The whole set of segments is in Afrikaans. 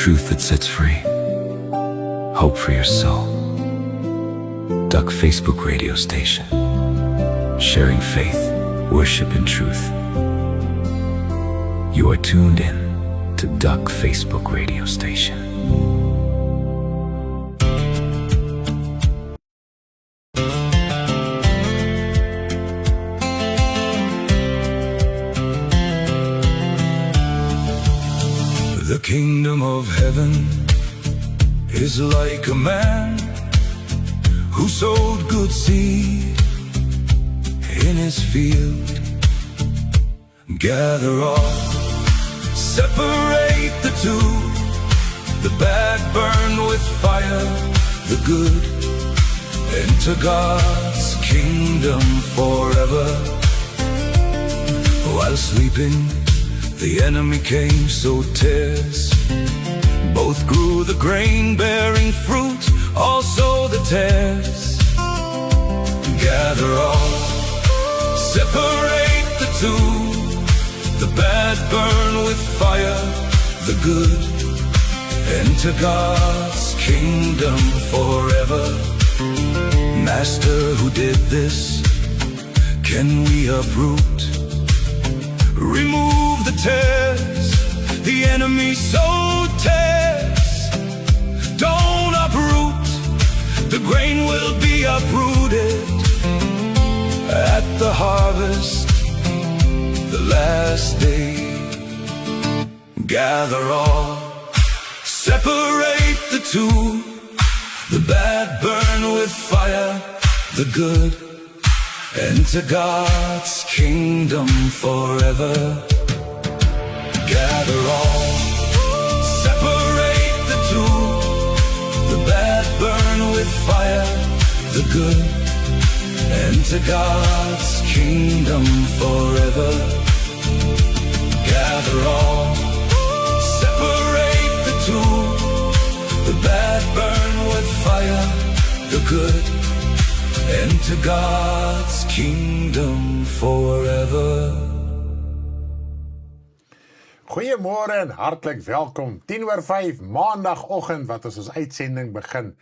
truth that sets free. Hope for your soul. Duck Facebook radio station. Sharing faith, worship and truth. You are tuned in to Duck Facebook radio station. The kingdom of heaven is like a man who sowed good seed in his field. Gather all, separate the two, the bad burn with fire, the good enter God's kingdom forever. While sleeping, the enemy came, so tares both grew, the grain bearing fruit, also the tares. Gather all, separate the two, the bad burn with fire, the good enter God's kingdom forever. Master, who did this? Can we uproot? Remove the tares, the enemy so tears. Don't uproot, the grain will be uprooted at the harvest, the last day. Gather all, separate the two, the bad burn with fire, the good enter God's kingdom forever. Gather all, separate the two, the bad burn with fire, the good enter God's kingdom forever. Gather all, separate the two, the bad burn with fire, the good enter God's kingdom forever. Goeiemôre en hartlik welkom. 10:05 maandagoggend wat ons uitsending begin.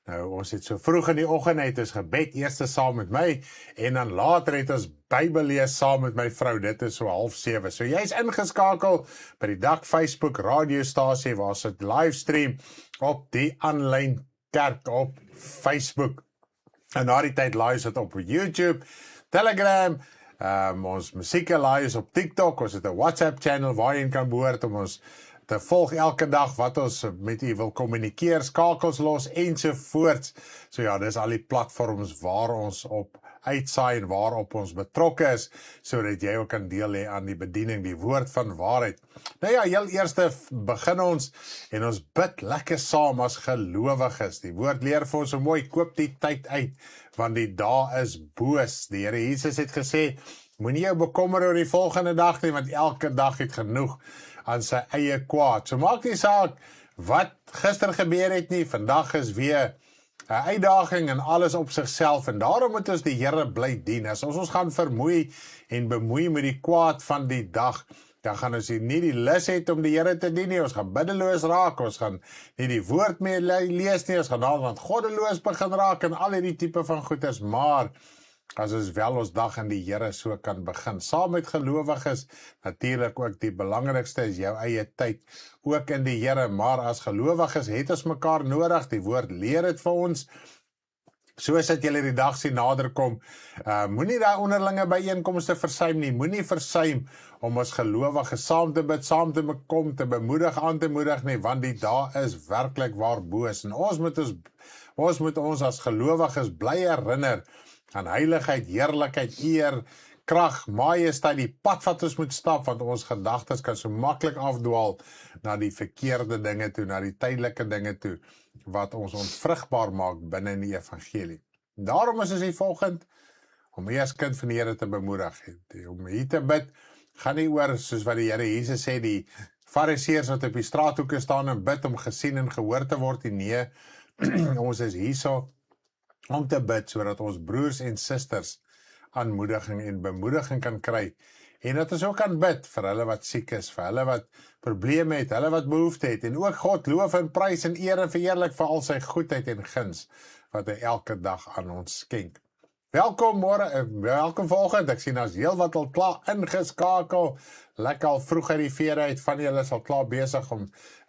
Nou, ons het so vroeg in die oggend het ons gebed eers saam met my en dan later het ons Bybel lees saam met my vrou. Dit is so 6:30. So jy's ingeskakel by die Duck Facebook radiostasie waar ons dit livestream op die aanlyn kerk op Facebook. En na die tyd laai ons dit op YouTube, Telegram, ons musieke laai ons op TikTok, ons het 'n WhatsApp channel waar jy kan behoort om ons te volg elke dag wat ons met u wil kommunikeer, skakels los ensovoorts. So ja, dis al die platforms waar ons op uitsaai en waarop ons betrokke is, sodat jy ook kan deel hê aan die bediening, die woord van waarheid. Nou ja, heel eerste begin ons en ons bid lekker saam as gelowiges. Die woord leer vir ons so mooi, koop die tyd uit, want die dae is boos. Die Here Jesus het gesê, moenie jou bekommer oor die volgende dag nie, want elke dag het genoeg aan sy eie kwaad. So maak nie saak wat gister gebeur het nie, vandag is weer 'n uitdaging en alles op sigself, en daarom moet ons die Here bly dien. As ons gaan vermoei en bemoei met die kwaad van die dag, dan gaan ons nie die lus het om die Here te dien nie, ons gaan biddeloos raak, ons gaan nie die woord meer lees nie, ons gaan naderhand goddeloos begin raak en al die tipe van goeders, maar as ons wel ons dag in die Here so kan begin, saam met gelowiges, natuurlik ook die belangrikste is jou eie tyd, ook in die Here, maar as gelowiges het ons mekaar nodig, die woord leer het vir ons, soos dat julle die dag sien naderkom, moenie daai onderlinge byeenkomste versuim nie, moenie versuim om ons gelowiges saam te bid, saam te kom, te bemoedig, aan te moedig nie, want die dag is werklik waar boos, en ons moet ons as gelowiges bly herinner aan heiligheid, heerlikheid, eer, krag, majesteit, die pad wat ons moet stap, want ons gedagtes kan so maklik afdwaal na die verkeerde dinge toe, na die tydelike dinge toe, wat ons onvrugbaar maak binne in die evangelie. Daarom is ons hier volgend, om jy as kind van die Here te bemoedig, om hier te bid, gaan nie oor, soos wat die Here Jesus sê, die fariseërs wat op die straathoeke staan en bid om gesien en gehoor te word, nee, ons is hierso om te bid, sodat ons broers en susters aanmoediging en bemoediging kan kry, En dat ons ook kan bid vir hulle wat siek is, vir hulle wat probleme het, hulle wat behoefte het, en ook God loof en prys en eer en verheerlik vir al sy goedheid en guns, wat hy elke dag aan ons skenk. Welkom welkom vanoggend, ek sien as heel wat al klaar ingeskakel, lekker al vroeg uit die vere uit, van julle is al klaar besig om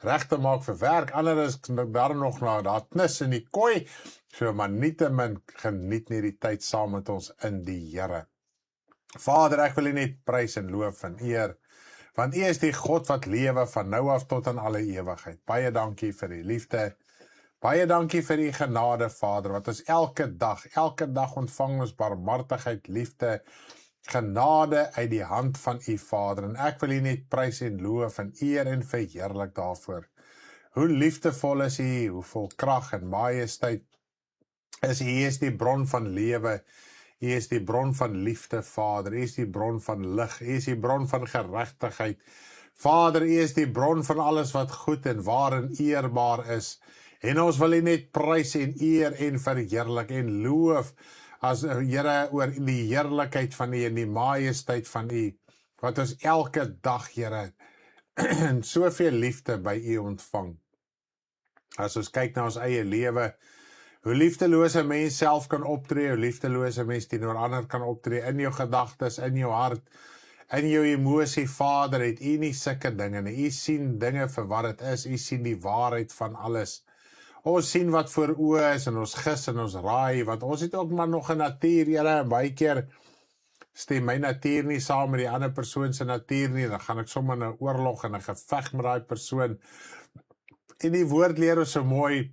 reg te maak vir werk, ander is daar nog daar knus in die kooi, so maar nietemin geniet nie die tyd saam met ons in die Here. Vader, ek wil U net prys en loof en eer, want U is die God wat lewe van nou af tot in alle ewigheid. Baie dankie vir U liefde, baie dankie vir U genade, Vader, wat ons elke dag ontvang ons barmhartigheid, liefde, genade uit die hand van U, Vader, en ek wil U net prys en loof en eer en verheerlik daarvoor. Hoe liefdevol is U, hoe vol krag en majesteit is U, is die bron van lewe, U is die bron van liefde, Vader, U is die bron van lig, U is die bron van geregtigheid, Vader, U is die bron van alles wat goed en waar en eerbaar is, en ons wil U net prys en eer en verheerlik en loof, as Here, oor die heerlikheid van U en die majesteit van U, wat ons elke dag, Here, en soveel liefde by U ontvang. As ons kyk na ons eie lewe, hoe liefdeloos 'n mens self kan optree, hoe liefdeloos 'n mens teenoor ander kan optree, in jou gedagtes, in jou hart, in jou emosie, Vader, het U nie sulke dinge nie. U sien dinge vir wat dit is, U sien die waarheid van alles. Ons sien wat voor oë is, en ons gis en ons raai, want ons het ook maar nog 'n natuur, Here, en baie keer stem my natuur nie saam met die ander persoon se natuur nie, dan gaan ek sommer in 'n oorlog en 'n geveg met daai persoon. En die woord leer ons so mooi,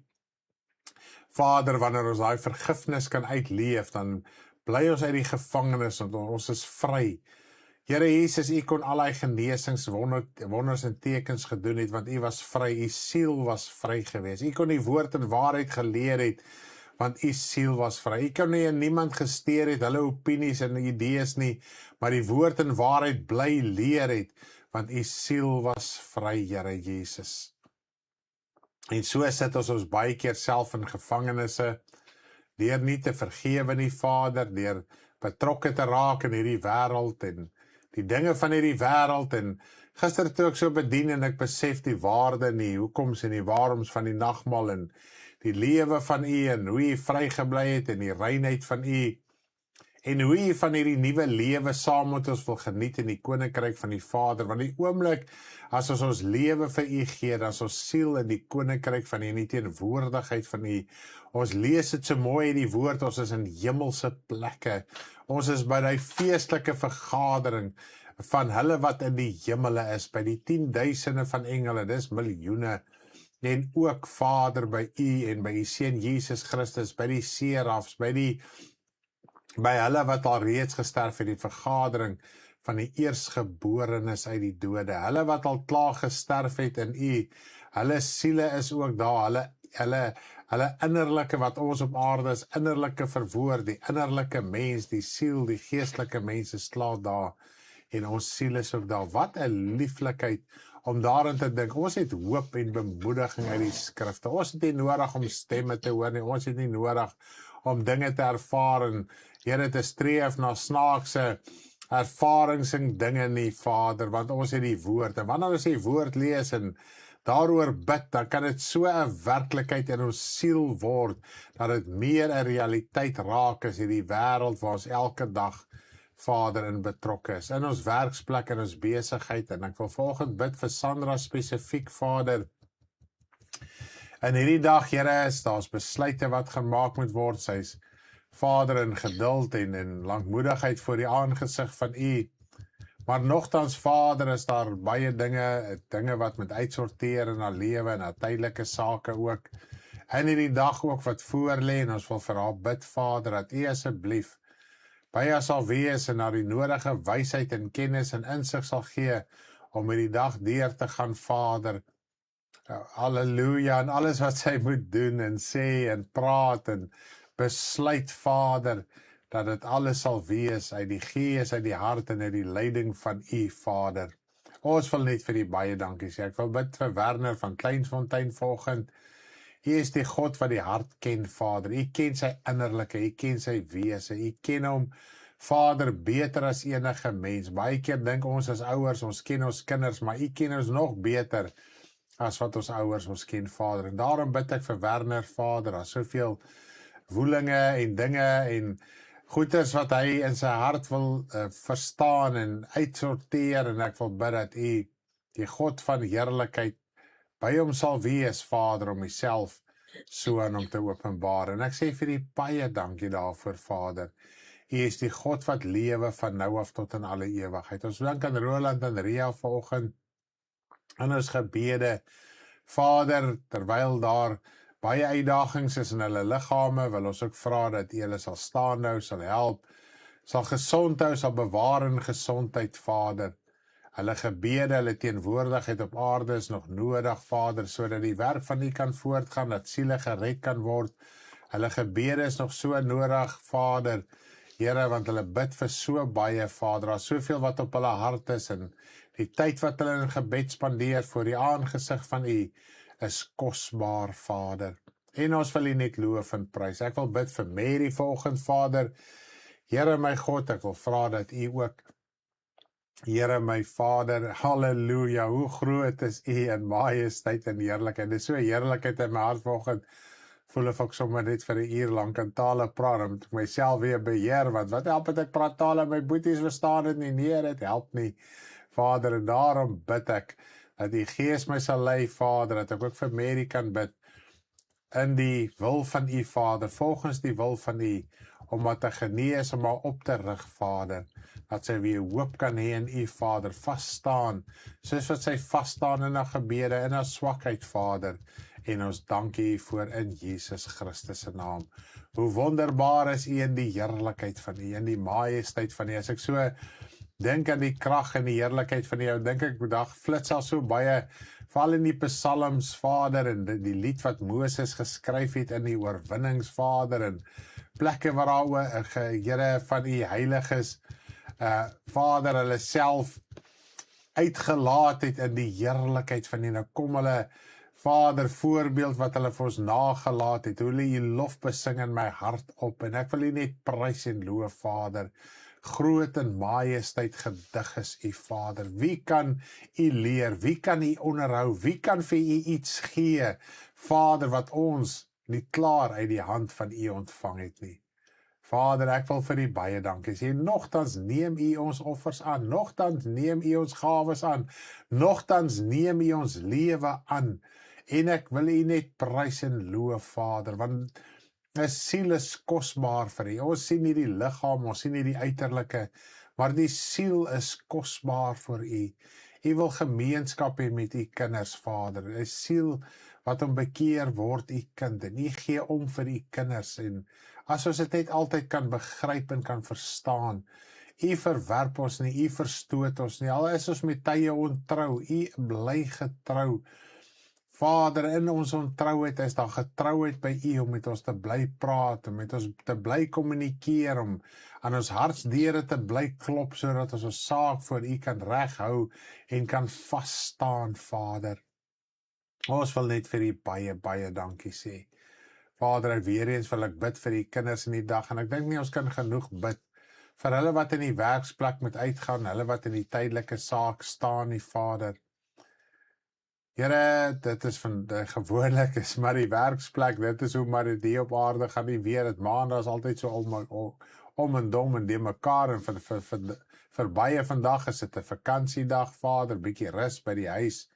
Vader, wanneer ons daai vergifnis kan uitleef, dan bly ons uit die gevangenis, want ons is vry. Here Jesus, U kon al die genesings, wonders en tekens gedoen het, want U was vry, U siel was vry gewees. U kon die woord en waarheid geleer het, want U siel was vry. U kon nie in niemand gesteer het, hulle opinies en idees nie, maar die woord en waarheid bly leer het, want U siel was vry, Here Jesus. En so sit ons baie keer self in gevangenisse, deur nie te vergewe nie, Vader, deur betrokke te raak in hierdie wêreld en die dinge van hierdie wêreld, en gister toe ek so bedien en ek besef die waarde en die hoekoms en die waaroms van die nagmaal en die lewe van U en hoe U vrygebly het en die reinheid van U en hoe U van hierdie nuwe lewe saam met ons wil geniet in die koninkryk van die Vader, want die oomblik as ons lewe vir U gee, dan is ons siel in die koninkryk van U, in die teenwoordigheid van U. Ons lees dit so mooi in die woord, ons is in hemelse plekke, ons is by die feestelike vergadering van hulle wat in die hemele is, by die 10.000 van engele, dis miljoene, en ook Vader by U en by U Seun Jesus Christus, by die serafs, by hulle wat al reeds gesterf het, die vergadering van die eersgeborenes uit die dode, hulle wat al klaar gesterf het in U, hulle siele is ook daar, hulle innerlike wat ons op aarde is, innerlike verwoord, die innerlike mens, die siel, die geestelike mens is klaar daar, en ons siel is ook daar. Wat 'n lieflikheid om daarin te dink. Ons het hoop en bemoediging uit die skrifte. Ons het nie nodig om stemme te hoor nie, ons het nie nodig om dinge te ervaar en Here te streef na snaakse ervarings en dinge nie, Vader, want ons het die woord, en wanneer ons die woord lees en daaroor bid, dan kan dit so 'n werklikheid in ons siel word, dat dit meer 'n realiteit raak as hierdie wêreld waar ons elke dag, Vader, in betrokke is, in ons werksplek, in ons besigheid, en ek wil vanoggend bid vir Sandra spesifiek, Vader. In hierdie dag, Here, is daar's besluite wat gemaak moet word, sy's Vader in geduld en lankmoedigheid voor die aangesig van U. Maar nogtans, Vader, is daar baie dinge wat moet uitsorteer in haar lewe en haar tydelike sake ook. In hierdie dag ook wat voor lê, en ons wil vir haar bid, Vader, dat U asseblief by haar sal wees en haar die nodige wysheid en kennis en insig sal gee om hierdie dag deur te gaan, Vader. Halleluja, en alles wat sy moet doen en sê en praat en besluit, Vader, dat dit alles sal wees uit die gees, uit die hart en uit die leiding van U, Vader. Ons wil net vir U baie dankie sê. Ek wil bid vir Werner van Kleinsfontein vanoggend. U is die God wat die hart ken, Vader. U ken sy innerlike, U ken sy wese, U ken hom, Vader, beter as enige mens. Baie keer dink ons as ouers, ons ken ons kinders, maar U ken ons nog beter as wat ons ouers ons ken, Vader. En daarom bid ek vir Werner, Vader, daar soveel woelinge en dinge en goeders wat hy in sy hart wil verstaan en uitsorteer, en ek wil bid dat U, die God van heerlikheid, by hom sal wees, Vader, om Uself so aan hom te openbaar. En ek sê vir U baie dankie daarvoor, Vader. U is die God wat lewe van nou af tot in alle ewigheid. Ons dink aan Roland en Ria vanoggend in ons gebede. Vader, terwyl daar baie uitdagings is in hulle liggame, wil ons ook vra dat U hulle sal staan hou, sal help, sal gesond hou, sal bewaar in gesondheid, Vader. Hulle gebede, hulle teenwoordigheid op aarde is nog nodig, Vader, sodat die werk van U kan voortgaan, dat siele gered kan word. Hulle gebede is nog so nodig, Vader, Here, want hulle bid vir so baie, Vader, daar is soveel wat op hulle hart is, en die tyd wat hulle in gebed spandeer voor die aangesig van U, is kosbaar, Vader. En ons wil U net loof en prys. Ek wil bid vir Mary vanoggend, Vader. Here my God, ek wil vra dat U ook, Here my Vader, halleluja, hoe groot is U in majesteit en heerlikheid. Dit is so heerlikheid in my hart vanoggend. Voel of ek sommer net vir 'n uur lank in tale praat, dan moet ek myself weer beheer, want wat help het ek praat tale, my boeties verstaan dit nie, nee, dit help nie, Vader, en daarom bid ek, dat U Gees my sal lei, Vader, dat ek ook vir Mary kan bid, in die wil van U, Vader, volgens die wil van U, om wat te genees, om haar op te rig, Vader, dat sy weer hoop kan hê in U, Vader, vasstaan, soos wat sy vasstaan in haar gebede, in haar swakheid, Vader, en ons dank U voor in Jesus Christus se naam. Hoe wonderbaar is U in die heerlikheid van U, in die majesteit van U. As ek so dink aan die krag en die heerlikheid van U, dink ek vandag flits al so baie, veral in die psalms, Vader, en die lied wat Moses geskryf het in die oorwinnings, Vader, en plekke waar daar Here van U heiliges, Vader, hulle self uitgelaat het in die heerlikheid van U. Nou kom hulle, Vader, voorbeeld wat hulle vir ons nagelaat het, hoe hulle U lof besing in my hart op, en ek wil U net prys en loof, Vader. Groot en majesteit gedig is U, Vader. Wie kan U leer? Wie kan U onderhou? Wie kan vir U iets gee, Vader, wat ons nie klaar uit die hand van U ontvang het nie? Vader, ek wil vir U baie dankie sê. Nogtans neem U ons offers aan, nogtans neem U ons gawes aan, nogtans neem U ons lewe aan. En ek wil U net prys en loof, Vader, want 'n siel is kosbaar vir U. Ons sien nie die liggaam, ons sien nie die uiterlike, maar die siel is kosbaar vir U. U wil gemeenskap hê met U kinders, Vader. 'n Siel wat hom bekeer word, U kind, en U gee om vir U kinders, en as ons dit net altyd kan begryp en kan verstaan, U verwerp ons nie, U verstoot ons nie, al is ons met tye ontrou, U bly getrou. Vader, in ons ontrouheid is daar getrouheid by U, om met ons te bly praat, om met ons te bly kommunikeer, om aan ons hartsdeure te bly klop, sodat ons saak voor U kan reghou, en kan vasstaan, Vader. Ons wil net vir U baie, baie dankie sê. Vader, weer eens wil ek bid vir die kinders in die dag, en ek dink nie ons kan genoeg bid, vir hulle wat in die werksplek moet uitgaan, hulle wat in die tydelike saak staan, die Vader. Here, dit is van die gewoonlik is maar die werksplek, dit is hoe maar die op aarde gaan nie weer, het maandag is altyd so om en dom en die mekaar, en vir baie vandag is dit 'n vakansiedag, Vader, bietjie rus by die huis.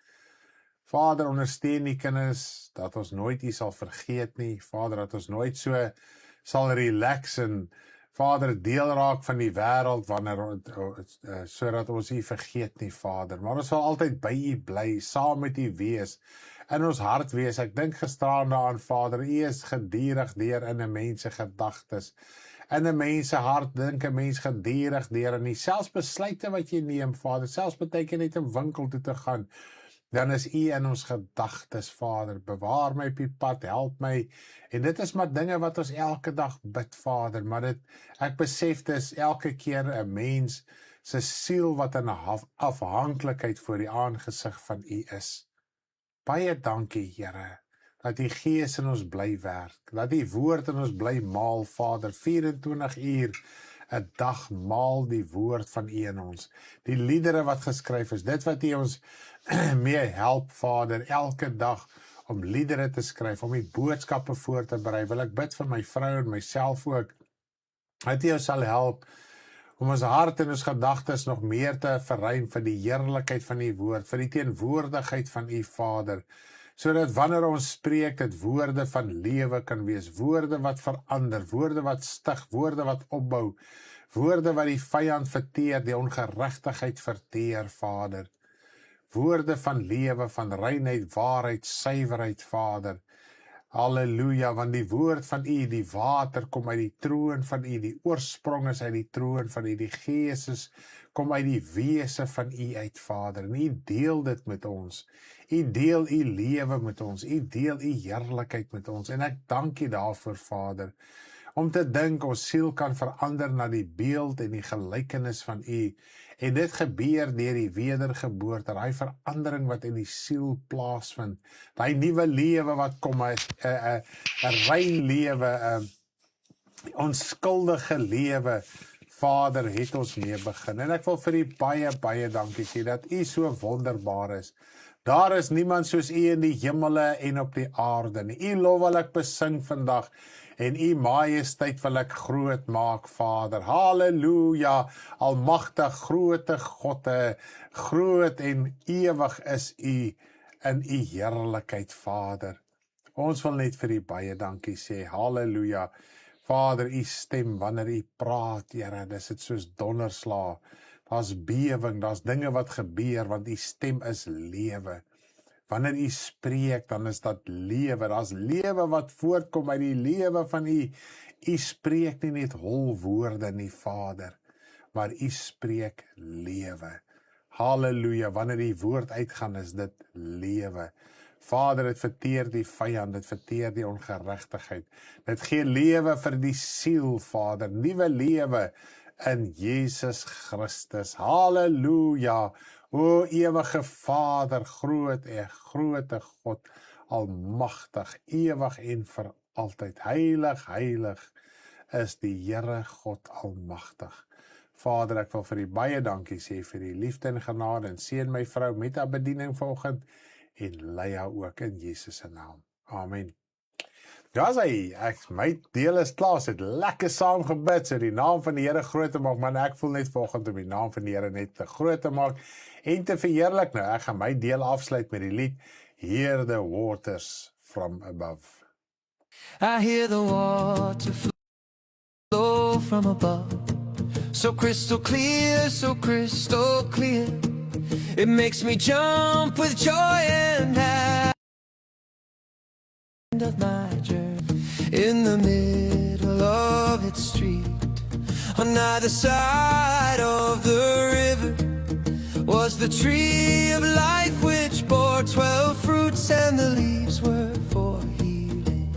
Vader, ondersteun die kinders, dat ons nooit U sal vergeet nie, Vader, dat ons nooit so sal relax, en Vader, deel raak van die wêreld, sodat ons U vergeet nie, Vader, maar ons sal altyd by U bly, saam met U wees, in ons hart wees. Ek dink gisteraan daaraan, Vader, U is gedurig deur in 'n mens se gedagtes, in 'n mens se hart dink 'n mens gedurig deur, en selfs besluite wat jy neem, Vader, selfs baie keer net 'n winkel toe te gaan, dan is U in ons gedagtes, Vader. Bewaar my op die pad, help my. En dit is maar dinge wat ons elke dag bid, Vader, maar ek besef dis elke keer 'n mens se siel wat in 'n afhanklikheid voor die aangesig van U is. Baie dankie, Here, dat U Gees in ons bly werk, dat U woord in ons bly maal, Vader, 24 uur 'n dag maal die woord van U in ons. Die liedere wat geskryf is, dit wat U ons mee help, Vader, elke dag om liedere te skryf, om die boodskappe voor te berei. Wil ek bid vir my vrou en myself ook, dat U ons sal help om ons hart en ons gedagtes nog meer te verruim vir die heerlikheid van U woord, vir die teenwoordigheid van U Vader, sodat wanneer ons spreek, dit woorde van lewe kan wees, woorde wat verander, woorde wat stig, woorde wat opbou, woorde wat die vyand verteer, die ongeregtigheid verteer, Vader. Woorde van lewe, van reinheid, waarheid, suiwerheid, Vader. Halleluja, want die woord van U, die water, kom uit die troon van U, die oorsprong is uit die troon van U, die Gees kom uit die wese van U uit, Vader. En U deel dit met ons. U deel U lewe met ons. U deel U heerlikheid met ons. En ek dank U daarvoor, Vader. Om te dink, ons siel kan verander na die beeld en die gelykenis van U. En dit gebeur deur die wedergeboorte, daai verandering wat in die siel plaasvind, daai nuwe lewe wat kom, 'n rein lewe, 'n onskuldige lewe, Vader, het ons mee begin. En ek wil vir U baie dankie sê, dat U so wonderbaar is. Daar is niemand soos U in die hemele en op die aarde nie. U lof wil ek besing vandag, en U majesteit wil ek groot maak, Vader. Halleluja, almagtig, grote God, groot en ewig is U in U heerlikheid, Vader. Ons wil net vir U baie dankie sê, halleluja. Vader, U stem, wanneer U praat, Here, dis dit soos donderslae. Daar's bewing, daar's dinge wat gebeur, want U stem is lewe. Wanneer U spreek, dan is dat lewe. Daar's lewe wat voortkom uit die lewe van U. U spreek nie net hol woorde nie, Vader, maar U spreek lewe. Halleluja, wanneer die woord uitgaan, is dit lewe. Vader, dit verteer die vyand, dit verteer die ongeregtigheid. Dit gee lewe vir die siel, Vader, nuwe lewe in Jesus Christus. Halleluja. O ewige Vader, grote God, almagtig, ewig en vir altyd. Heilig, heilig is die Here God almagtig. Vader, ek wil vir U baie dankie sê vir die liefde en genade, en seën my vrou met haar bediening vanoggend, en lei haar ook in Jesus se naam. Amen. Daar's hy, my deel is klaar, het lekker saam gebid, so die naam van die Here groot te maak, man, ek voel net vanoggend om die naam van die Here net te groot te maak, en te verheerlik. Nou, ek gaan my deel afsluit met die lied, Hear the Waters from Above. I hear the water flow from above, so crystal clear, it makes me jump with joy and happiness of my journey. In the middle of its street, on either side of the river, was the tree of life which bore 12 fruits, and the leaves were for healing.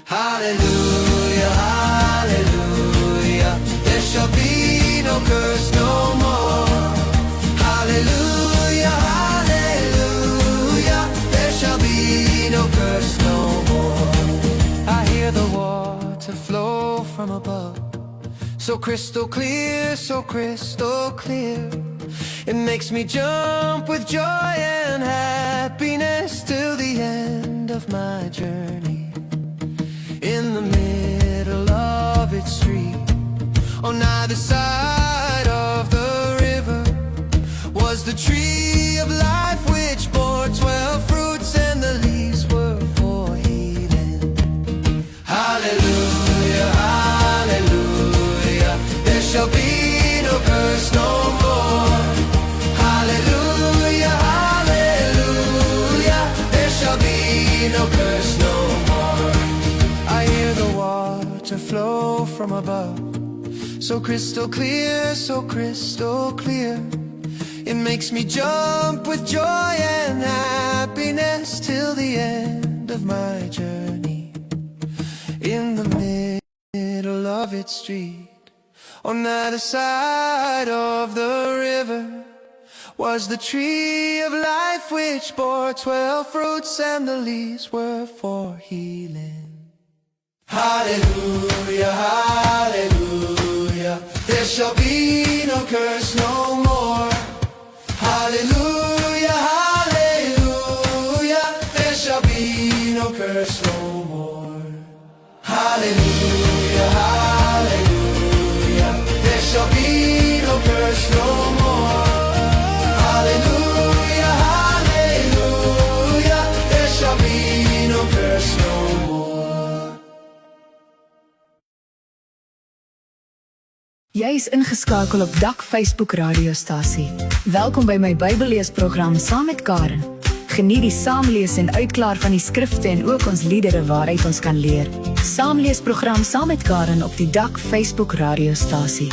Hallelujah, hallelujah, there shall be no curse no more. Hallelujah, hallelujah, there shall be no curse no more. I hear the water flow from above, so crystal clear, it makes me jump with joy and happiness till the end of my journey. In the middle of its street, on either side of the river, was the tree of life which bore 12 fruits, and the leaves were for healing. Hallelujah, hallelujah, there shall be no curse no more. Hallelujah, hallelujah, there shall be no curse no more. I hear the water flow from above, so crystal clear, it makes me jump with joy and happiness till the end of my journey. In the middle of its street, on either side of the river, was the tree of life which bore 12 fruits, and the leaves were for healing. Hallelujah, hallelujah, shall be no curse no more. Hallelujah, hallelujah, there shall be no curse no more. Hallelujah, hallelujah, there shall be no curse no more. Hallelujah, hallelujah, there shall be no curse no more. Jy is ingeskakel op Dak Facebook radiostasie. Welkom by my Bybelleesprogram saam met Karen. Geniet die saamlees en uitklaar van die skrifte en ook ons liedere waaruit ons kan leer. Saamleesprogram saam met Karen op die Dak Facebook radiostasie.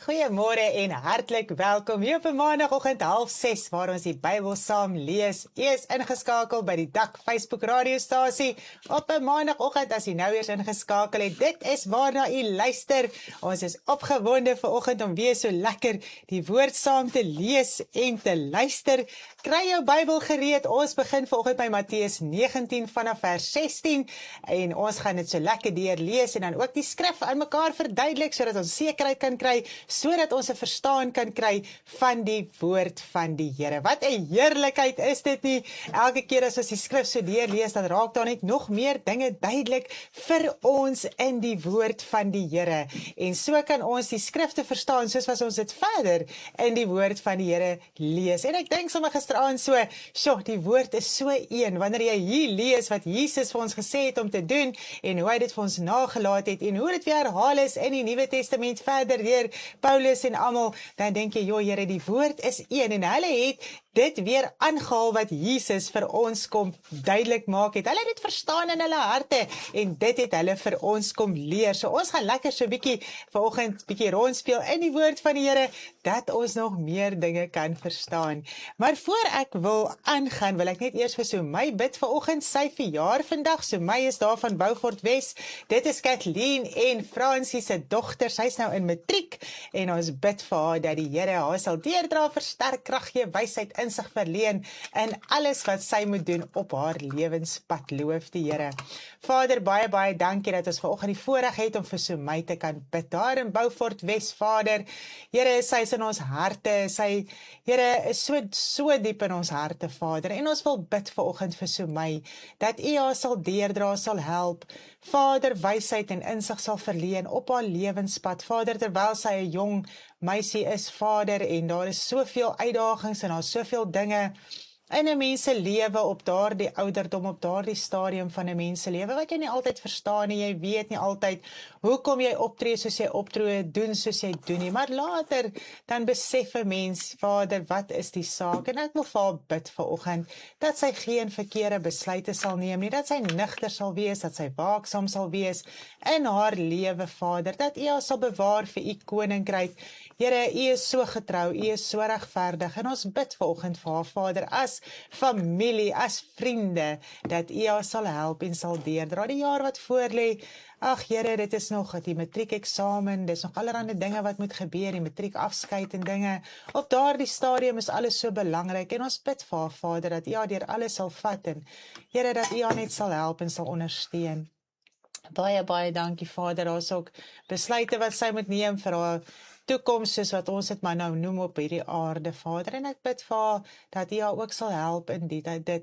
Goeiemôre en hartlik welkom hier op 'n maandagooggend 5:30 waar ons die Bybel saam lees. U is ingeskakel by die Dak Facebook radiostasie op 'n maandagooggend as u nou eers ingeskakel het. Dit is waarna u luister. Ons is opgewonde vanoggend om weer so lekker die woord saam te lees en te luister. Kry jou Bybel gereed. Ons begin vanoggend by Matteus 19 vanaf vers 16 en ons gaan dit so lekker deurlees en dan ook die skrif aan mekaar verduidelik sodat ons sekerheid kan kry, sodat ons 'n verstaan kan kry van die woord van die Here. Wat 'n heerlikheid is dit nie? Elke keer as ons die skrif so deurlees, dan raak daar net nog meer dinge duidelik vir ons in die woord van die Here. En so kan ons die skrifte verstaan soos wat ons dit verder in die woord van die Here lees. En ek dink sommer gisteraand so, die woord is so een, wanneer jy hier lees wat Jesus vir ons gesê het om te doen en hoe hy dit vir ons nagelaat het en hoe dit weer herhaal is in die Nuwe Testament verder deur Paulus en almal, dan denk jy, Here, die woord is een en hulle het dit weer aangehaal wat Jesus vir ons kom duidelik maak het. Hulle het dit verstaan in hulle harte en dit het hulle vir ons kom leer. So ons gaan lekker so bietjie vanoggend bietjie rondspeel in die woord van die Here dat ons nog meer dinge kan verstaan. Maar voor ek wil aangaan, wil ek net eers vir Sumay bid vanoggend. Sy verjaar vandag. Sumay is daar van Beaufort Wes. Dit is Kathleen en Francie se dogter. Sy's nou in matriek en ons bid vir haar dat die Here haar sal deurdra, versterk, krag gee, wysheid, insig verleen in alles wat sy moet doen op haar lewenspad. Loof die Here. Vader, baie dankie dat ons vanoggend die voorreg het om vir Sumay te kan bid. Daar in Beaufort Wes, Vader. Here, sy is in ons harte. Sy, Here, is so diep in ons harte, Vader. En ons wil bid vanoggend vir Sumay dat U haar sal deurdra, sal help. Vader, wysheid en insig sal verleen op haar lewenspad. Vader, terwyl sy 'n jong meisie is, Vader, en daar is soveel uitdagings en daar is soveel dinge in 'n mens se lewe op daardie ouderdom, op daardie stadium van 'n mens se lewe, wat jy nie altyd verstaan nie, jy weet nie altyd hoekom jy optree soos jy optree, doen soos jy doen nie, maar later dan besef 'n mens, Vader, wat is die saak? En ek wil vir haar bid vanoggend, dat sy geen verkeerde besluite sal neem nie, dat sy nugter sal wees, dat sy waaksaam sal wees in haar lewe, Vader, dat U haar sal bewaar vir U koninkryk. Here, U is so getrou, U is so regverdig, en ons bid vanoggend vir haar, Vader, as familie, as vriende, dat U haar sal help en sal deurdra die jaar wat voorlê. Ag Here, dit is nog die matriekeksamen, dis nog allerlei dinge wat moet gebeur, die matriekafskeid en dinge. Op daardie stadium is alles so belangrik en ons bid vir haar, Vader, dat U haar deur alles sal vat en Here, dat U haar net sal help en sal ondersteun. Baie dankie, Vader. Daar's ook besluite wat sy moet neem vir haar toekoms, soos wat ons dit maar nou noem op hierdie aarde, Vader. En ek bid vir haar dat U haar ook sal help in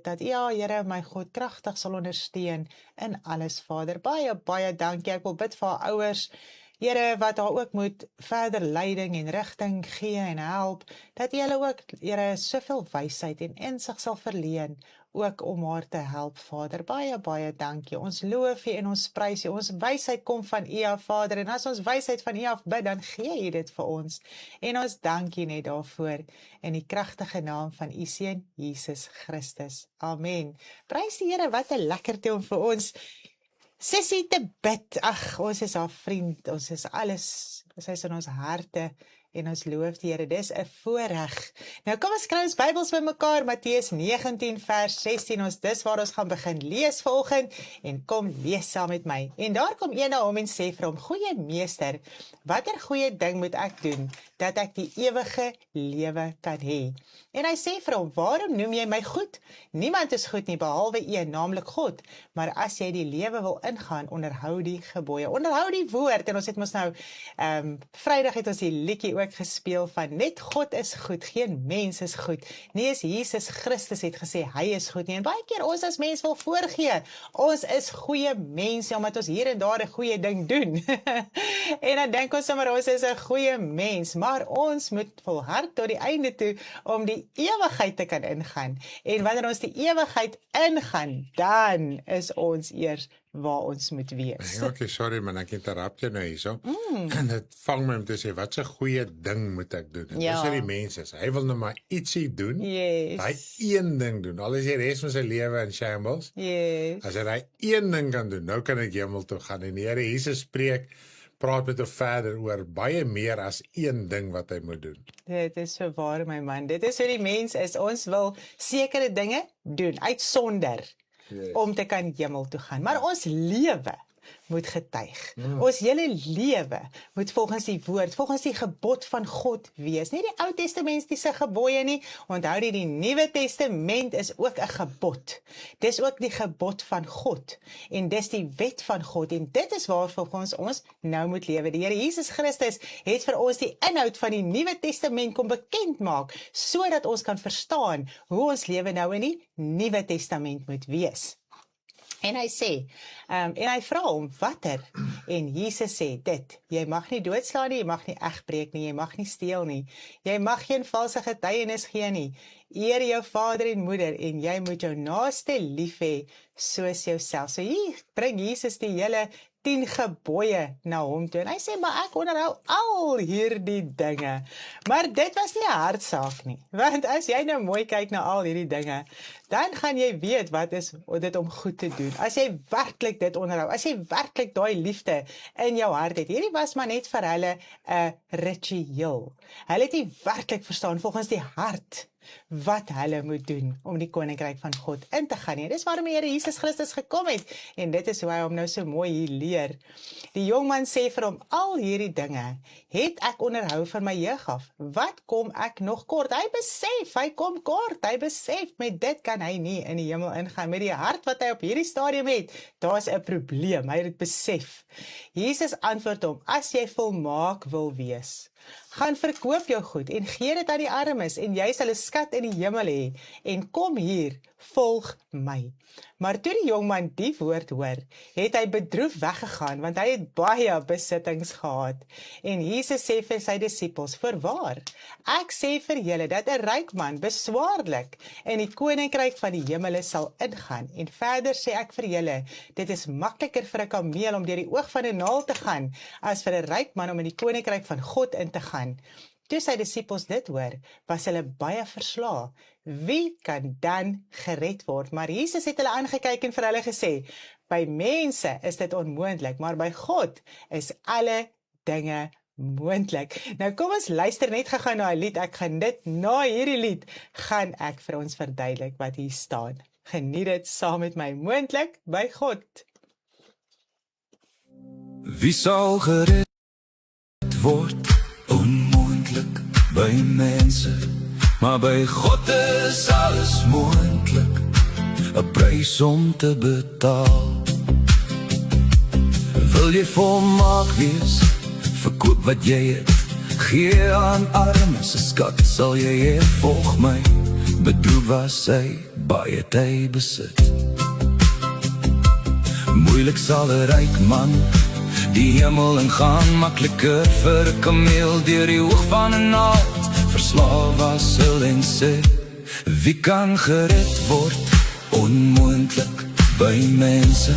dat U haar, Here, my God, kragtig sal ondersteun in alles, Vader. Baie dankie. Ek wil bid vir haar ouers, Here, wat haar ook moet verder leiding en rigting gee en help, dat U hulle ook, Here, soveel wysheid en insig sal verleen, ook om haar te help, Vader. Baie dankie. Ons loof U en ons prys U. Ons wysheid kom van U af, Vader, en as ons wysheid van U af bid, dan gee U dit vir ons. En ons dank U net daarvoor, in die kragtige naam van U Seun, Jesus Christus. Amen. Prys die Here, wat 'n lekkerte om vir ons Sissie te bid. Ag, ons is haar vriend, ons is alles, sy is in ons harte, en ons loof die Here. Dis 'n voorreg. Nou kom ons kry ons Bybels bymekaar, Matteus 19 vers 16. Dis waar ons gaan begin lees vanoggend en kom lees saam met my. En daar kom een na hom en sê vir hom: Goeie meester, watter goeie ding moet ek doen dat ek die ewige lewe kan hê? En hy sê vir hom: Waarom noem jy my goed? Niemand is goed nie behalwe een, naamlik God. Maar as jy die lewe wil ingaan, onderhou die gebooie. Onderhou die woord. En ons het mos nou Vrydag het ons die liedjie ook gespeel van net God is goed, geen mens is goed. Nie eens Jesus Christus het gesê hy is goed nie. En baie keer ons as mens wil voorgee, ons is goeie mense omdat ons hier en daar 'n goeie ding doen. En dan dink ons sommer ons is 'n goeie mens, maar ons moet volhard tot die einde toe om die ewigheid te kan ingaan. En wanneer ons die ewigheid ingaan, dan is ons eers waar ons moet wees. Okay, sorry man, ek interrupt jou nou hierso. En dit vang my om te sê, wat 'n goeie ding moet ek doen? En dis die mens is. Hy wil nou maar ietsie doen. Yes. Hy een ding doen. Al is die res van sy lewe in shambles. Yes. As hy een ding kan doen, nou kan ek hemel toe gaan. En die Here Jesus praat met hom verder oor baie meer as een ding wat hy moet doen. Dit is so waar, my man. Dit is hoe die mens is. Ons wil sekere dinge doen, uitsonder, om te kan hemel toe gaan. Maar ons lewe moet getuig. Ons hele lewe moet volgens die woord, volgens die gebod van God wees. Nie die Ou Testamentiese gebooie nie. Onthou die Nuwe Testament is ook 'n gebod. Dis ook die gebod van God. En dis die wet van God. En dit is waar volgens ons nou moet lewe. Die Here Jesus Christus het vir ons die inhoud van die Nuwe Testament kom bekend maak, sodat ons kan verstaan hoe ons lewe nou in die Nuwe Testament moet wees. En hy sê, en hy vra hom, watter? En Jesus sê dit, jy mag nie doodslaan nie, jy mag nie egbreek nie, jy mag nie steel nie, jy mag geen valse getuienis gee nie, eer jou vader en moeder, en jy moet jou naaste lief hê, soos jouself. So hier bring Jesus die hele 10 gebooie na hom toe, en hy sê, maar ek onderhou al hierdie dinge, maar dit was nie 'n hartsaak nie, want as jy nou mooi kyk na al hierdie dinge, dan gaan jy weet wat is dit om goed te doen, as jy werklik dit onderhou, as jy werklik daai liefde in jou hart het. Hierdie was maar net vir hulle 'n ritueel, hulle het nie werklik verstaan volgens die hart wat hulle moet doen om die koninkryk van God in te gaan nie. Dis waarom die Here Jesus Christus gekom het, en dit is hoe hy hom nou so mooi hier leer. Die jongman sê vir hom, al hierdie dinge het ek onderhou van my jeug af. Wat kom ek nog kort? Hy besef, hy kom kort, hy besef, met dit kan hy nie in die hemel ingaan. Met die hart wat hy op hierdie stadium het, daar's 'n probleem, hy het dit besef. Jesus antwoord hom, as jy volmaak wil wees, gaan verkoop jou goed en gee dit aan die armes en jy sal 'n skat in die hemel hê en kom hier, volg my. Maar toe die jongman die woord hoor, het hy bedroef weggegaan, want hy het baie besittings gehad. En Jesus sê vir sy disippels, voorwaar, ek sê vir julle dat 'n ryk man beswaarlik in die koninkryk van die hemele sal ingaan. En verder sê ek vir julle, dit is makliker vir 'n kameel om deur die oog van 'n naald te gaan, as vir 'n ryk man om in die koninkryk van God in te gaan. Toe sy disippels dit hoor, was hulle baie verslae. Wie kan dan gered word? Maar Jesus het hulle aangekyk en vir hulle gesê, by mense is dit onmoontlik, maar by God is alle dinge moontlik. Nou kom ons luister net gegaan na 'n lied. Ek gaan dit na hierdie lied gaan ek vir ons verduidelik wat hier staan. Geniet dit saam met my. Moontlik by God. Wie sal gered word? Onmoontlik by mense, maar by God is alles moontlik. 'n Prys om te betaal. Wil jy volmaak wees? Verkoop wat jy het, gee aan armes, 'n skat sal jy hê, volg my. Bedroef was hy, baie het hy besit. Moeilik sal 'n ryk man die hemel ingaan, makliker vir 'n kameel deur die oog van 'n naald. Verslaaf was hul en sê, wie kan gered word? Onmoontlik by mense,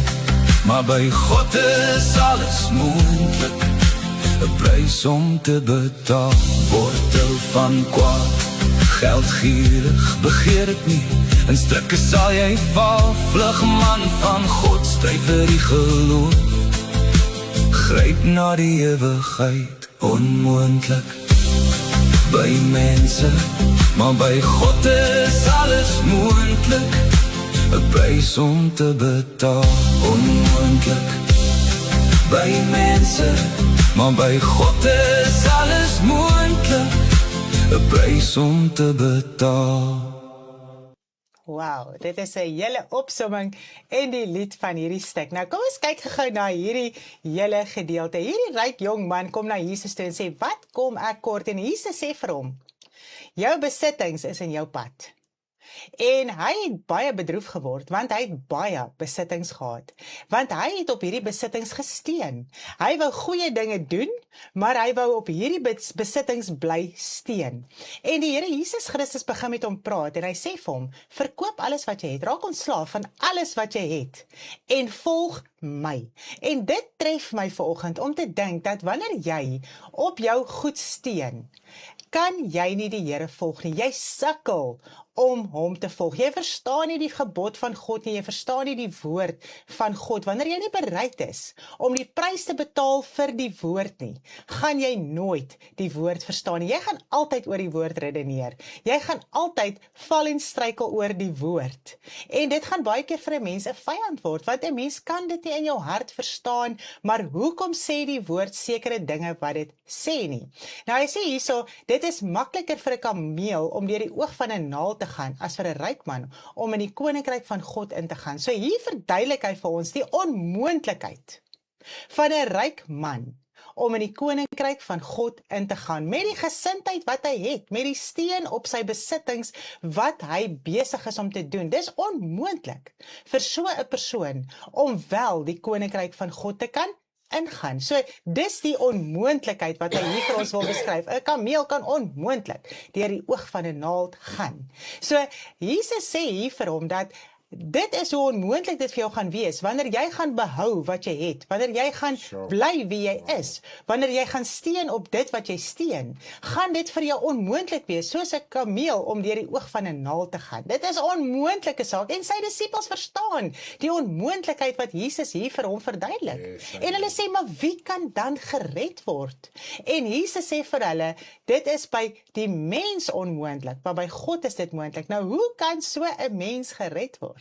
maar by God is alles moontlik. 'n Prys om te betaal, wortel van kwaad, geldgierig, begeer dit nie, in strikke sal jy val. Vlug man van God, stry vir die geloof, gryp na die ewigheid, onmoontlik by mense, maar by God is alles moontlik. 'n Prys om te betaal, onmoontlik. By mense, maar by God is alles moontlik. 'n Prys om te betaal. Wow, dit is 'n hele opsomming en die lied van hierdie stuk. Nou kom ons kyk gou na hierdie hele gedeelte. Hierdie ryk jong man kom na Jesus toe en sê, "Wat kom ek kort?" En Jesus sê vir hom, "Jou besittings is in jou pad." En hy het baie bedroef geword, want hy het baie besittings gehad. Want hy het op hierdie besittings gesteen. Hy wou goeie dinge doen, maar hy wou op hierdie besittings bly steen. En die Here Jesus Christus begin met hom praat, en hy sê vir hom, "Verkoop alles wat jy het, raak ontslaaf van alles wat jy het, en volg my." En dit tref my vanoggend om te dink dat wanneer jy op jou goed steen, kan jy nie die Here volg nie. Jy sukkel om hom te volg. Jy verstaan nie die gebod van God nie, jy verstaan nie die woord van God. Wanneer jy nie bereid is om die prys te betaal vir die woord nie, gaan jy nooit die woord verstaan nie. Jy gaan altyd oor die woord redeneer. Jy gaan altyd val en struikel oor die woord. En dit gaan baie keer vir 'n mens 'n vyand word, want 'n mens kan dit nie in jou hart verstaan, maar hoekom sê die woord sekere dinge wat dit sê nie? Nou hy sê hierso, dit is makliker vir 'n kameel om deur die oog van 'n naald te gaan as vir 'n ryk man om in die koninkryk van God in te gaan. So hier verduidelik hy vir ons die onmoontlikheid van 'n ryk man om in die koninkryk van God in te gaan, met die gesindheid wat hy het, met die steen op sy besittings wat hy besig is om te doen. Dis onmoontlik vir so 'n persoon om wel die koninkryk van God te kan ingaan. So, dis die onmoontlikheid wat hy hier vir ons wil beskryf. 'n Kameel kan onmoontlik deur die oog van 'n naald gaan. So, Jesus sê hier vir hom dat dit is hoe onmoontlik dit vir jou gaan wees, wanneer jy gaan behou wat jy het, wanneer jy gaan bly wie jy is, wanneer jy gaan steen op dit wat jy steen, gaan dit vir jou onmoontlik wees, soos 'n kameel om deur die oog van 'n naald te gaan. Dit is 'n onmoontlike saak, en sy disippels verstaan die onmoontlikheid wat Jesus hier vir hom verduidelik. En hulle sê, maar wie kan dan gered word? En Jesus sê vir hulle, dit is by die mens onmoontlik, maar by God is dit moontlik. Nou, hoe kan so 'n mens gered word?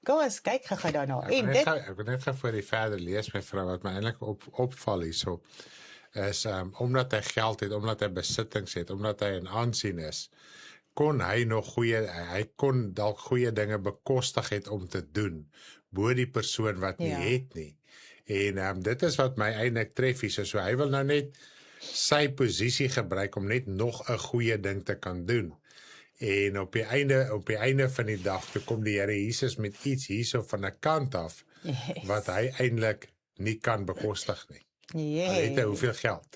Kom ons kyk gou daarna. Ek wil net gou voor die verder lees, my vrou, wat my eintlik opval hierso, is omdat hy geld het, omdat hy besittings het, omdat hy in aansien is, kon hy kon dalk goeie dinge bekostig het om te doen, bo die persoon wat nie het nie. En dit is wat my eintlik tref hier, so hy wil nou net sy posisie gebruik om net nog 'n goeie ding te kan doen. En op die einde van die dag, toe kom die Here Jesus met iets hierso van 'n kant af, wat hy eintlik nie kan bekostig nie. Hy het hoeveel geld.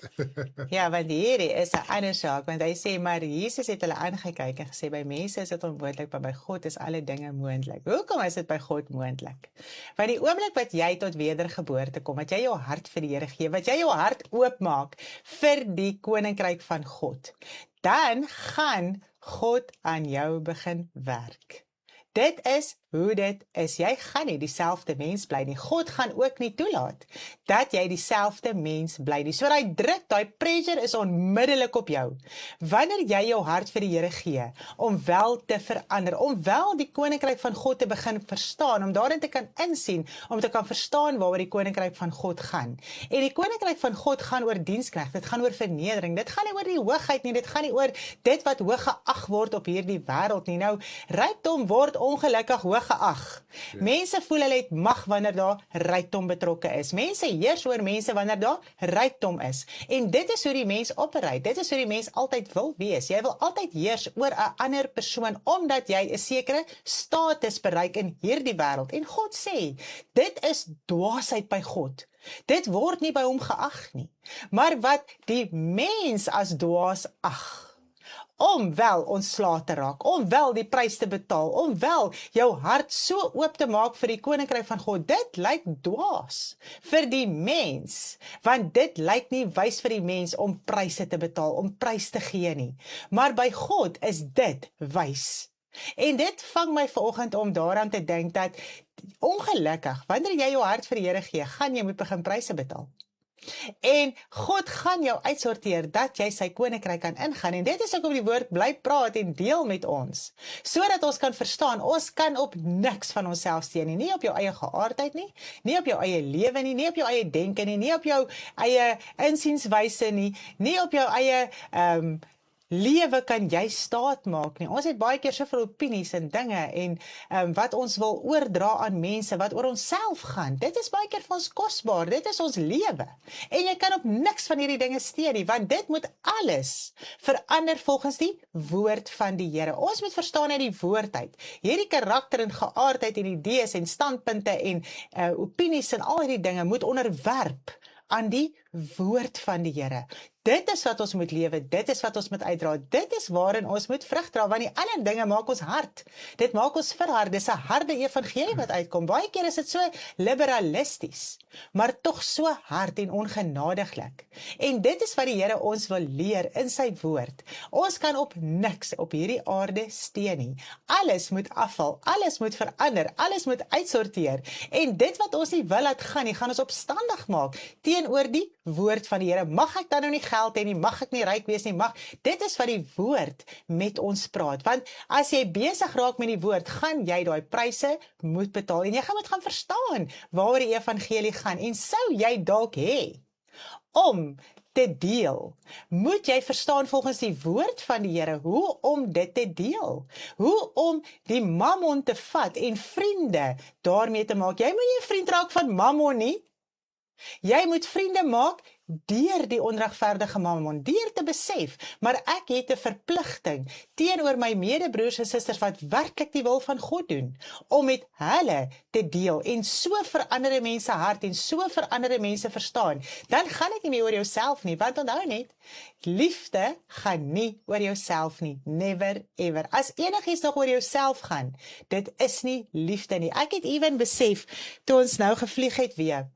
Ja, want hierdie is 'n ander saak, want hy sê, maar Jesus het hulle aangekyk en gesê, by mense is dit onmoontlik, maar by God is alle dinge moontlik. Hoekom is dit by God moontlik? Want die oomblik wat jy tot wedergeboorte kom, wat jy jou hart vir die Here gee, wat jy jou hart oopmaak vir die koninkryk van God, dan gaan God aan jou begin werk. Dit is hoe dit is. Jy gaan nie dieselfde mens bly nie. God gaan ook nie toelaat dat jy dieselfde mens bly nie. So daai druk, daai pressure is onmiddellik op jou. Wanneer jy jou hart vir die Here gee, om wel te verander, om wel die koninkryk van God te begin verstaan, om daarin te kan insien, om te kan verstaan waaroor die koninkryk van God gaan. En die koninkryk van God gaan oor diensknegt, dit gaan oor vernedering, dit gaan nie oor die hoogheid nie, dit gaan nie oor dit wat hoog geag word op hierdie wêreld nie. Nou, rykdom word ongelukkig hoog geag. Mense voel hulle het mag wanneer daar rykdom betrokke is. Mense heers oor mense wanneer daar rykdom is. En dit is hoe die mens operate. Dit is hoe die mens altyd wil wees. Jy wil altyd heers oor 'n ander persoon, omdat jy 'n sekere status bereik in hierdie wêreld. En God sê, dit is dwaasheid by God. Dit word nie by hom geag nie. Maar wat die mens as dwaas ag, om wel ontslae te raak, om wel die prys te betaal, om wel jou hart so oop te maak vir die koninkryk van God, dit lyk dwaas vir die mens, want dit lyk nie wys vir die mens om pryse te betaal, om prys te gee nie. Maar by God is dit wys. En dit vang my vanoggend om daaraan te dink dat, ongelukkig, wanneer jy jou hart vir die Here gee, gaan jy moet begin pryse betaal. En God gaan jou uitsorteer dat jy sy koninkryk kan ingaan. En dit is ook op die woord bly praat en deel met ons. Sodat ons kan verstaan, ons kan op niks van onsself steun nie. Nie op jou eie geaardheid nie, nie op jou eie lewe nie, nie op jou eie denke nie op jou eie insienswyse nie, nie op jou eie lewe kan jy staat maak nie. Ons het baie keer soveel opinies en dinge en wat ons wil oordra aan mense, wat oor onsself gaan. Dit is baie keer vir ons kosbaar, dit is ons lewe. En jy kan op niks van hierdie dinge steun nie, want dit moet alles verander volgens die woord van die Here. Ons moet verstaan uit die woord uit. Hierdie karakter en geaardheid en idees en standpunte en opinies en al hierdie dinge moet onderwerp aan die woord van die Here. Dit is wat ons moet lewe, dit is wat ons moet uitdra, dit is waarin ons moet vrug dra, want die ander dinge maak ons hard. Dit maak ons verhard, dis 'n harde evangelie wat uitkom. Baie keer is dit so liberalisties, maar tog so hard en ongenadiglik. En dit is wat die Here ons wil leer in sy woord. Ons kan op niks op hierdie aarde steun nie. Alles moet afval, alles moet verander, alles moet uitsorteer. En dit wat ons nie wil laat gaan nie, gaan ons opstandig maak teenoor die woord van die Here. Mag ek dan nou nie geld hê nie, mag ek nie ryk wees nie, dit is wat die woord met ons praat, want as jy besig raak met die woord, gaan jy daai pryse moet betaal, en jy moet gaan verstaan waaroor die evangelie gaan, en sou jy dalk hê om te deel, moet jy verstaan volgens die woord van die Here, hoe om dit te deel, hoe om die mammon te vat, en vriende daarmee te maak. Jy moet nie 'n vriend raak van mammon nie, jy moet vriende maak deur die onregverdige mammon, deur te besef, maar ek het 'n verpligting teenoor my medebroers en susters wat werklik die wil van God doen, om met hulle te deel, en so verander mense hart, en so verander mense verstaan, dan gaan dit nie meer oor jouself nie, want onthou net, liefde gaan nie oor jouself nie, never ever. As enigiets nog oor jouself gaan, dit is nie liefde nie. Ek het ewen besef, toe ons nou gevlieg het weer,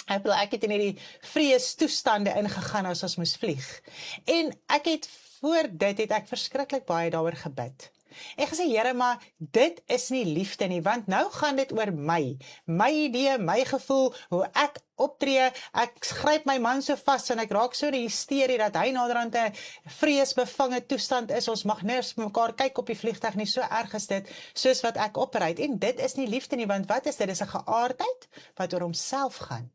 ek het in hierdie vreestoestande ingegaan as ons moes vlieg. En ek het voor dit het ek verskriklik baie daaroor gebid. Ek gesê, Here, maar dit is nie liefde nie, want nou gaan dit oor my idee, my gevoel, hoe ek optree, ek gryp my man so vas en ek raak so die hysterie dat hy naderhand 'n vreesbevange toestand is. Ons mag net mekaar kyk op die vliegtuig nie, so erg is dit, soos wat ek operate. En dit is nie liefde nie, want wat is dit? Dit is 'n geaardheid wat oor homself gaan.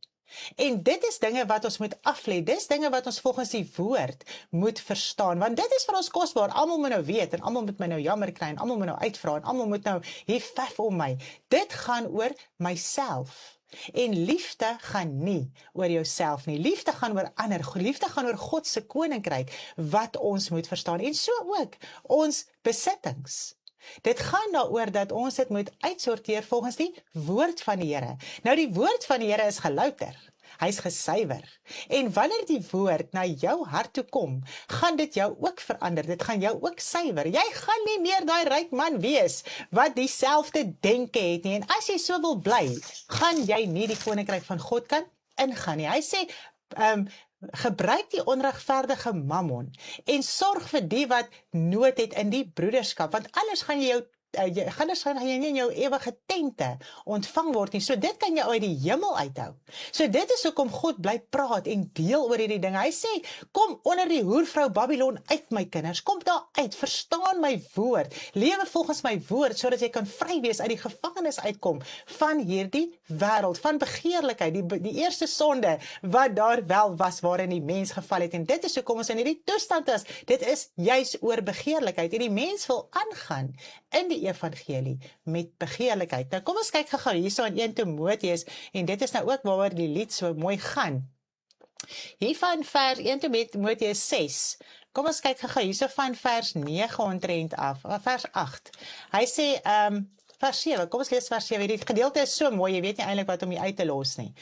En dit is dinge wat ons moet aflê, dit is dinge wat ons volgens die woord moet verstaan, want dit is vir ons kosbaar, almal moet nou weet, en almal moet my nou jammer kry, en almal moet nou uitvra, en almal moet nou hef om my. Dit gaan oor myself. En liefde gaan nie oor jouself nie, liefde gaan oor ander, liefde gaan oor God se koninkryk, wat ons moet verstaan, en so ook ons besittings. Dit gaan daaroor dat ons dit moet uitsorteer volgens die woord van die Here. Nou die woord van die Here is gelouter, hy is gesuiwer. En wanneer die woord na jou hart toe kom, gaan dit jou ook verander, dit gaan jou ook suiwer. Jy gaan nie meer daai ryk man wees, wat dieselfde denke het nie, en as jy so wil bly, gaan jy nie die koninkryk van God kan ingaan nie. Hy sê, gebruik die onregverdige mammon en sorg vir die wat nood het in die broederskap, want anders gaan jy nie in jou ewige tente ontvang word nie. So dit kan jy uit die hemel uithou. So dit is hoekom God bly praat en deel oor hierdie dinge. Hy sê, kom onder die hoervrou Babylon uit, my kinders, kom daar uit, verstaan my woord, lewe volgens my woord, sodat jy kan vry wees uit die gevangenis uitkom van hierdie wêreld, van begeerlikheid, die eerste sonde wat daar wel was, waarin die mens geval het, en dit is hoekom ons in hierdie toestand is. Dit is juis oor begeerlikheid, en die mens wil aangaan in die evangelie met begeerlikheid. Nou kom ons kyk gou hierso in 1 Timoteus, en dit is nou ook waaroor die lied so mooi gaan. Hier van vers 1 Timoteus 6, kom ons kyk gou hierso van vers 9 omtrent af, vers 8. Hy sê, vers 7, kom ons lees vers 7, die gedeelte is so mooi, jy weet nie eintlik wat om hier uit te los nie.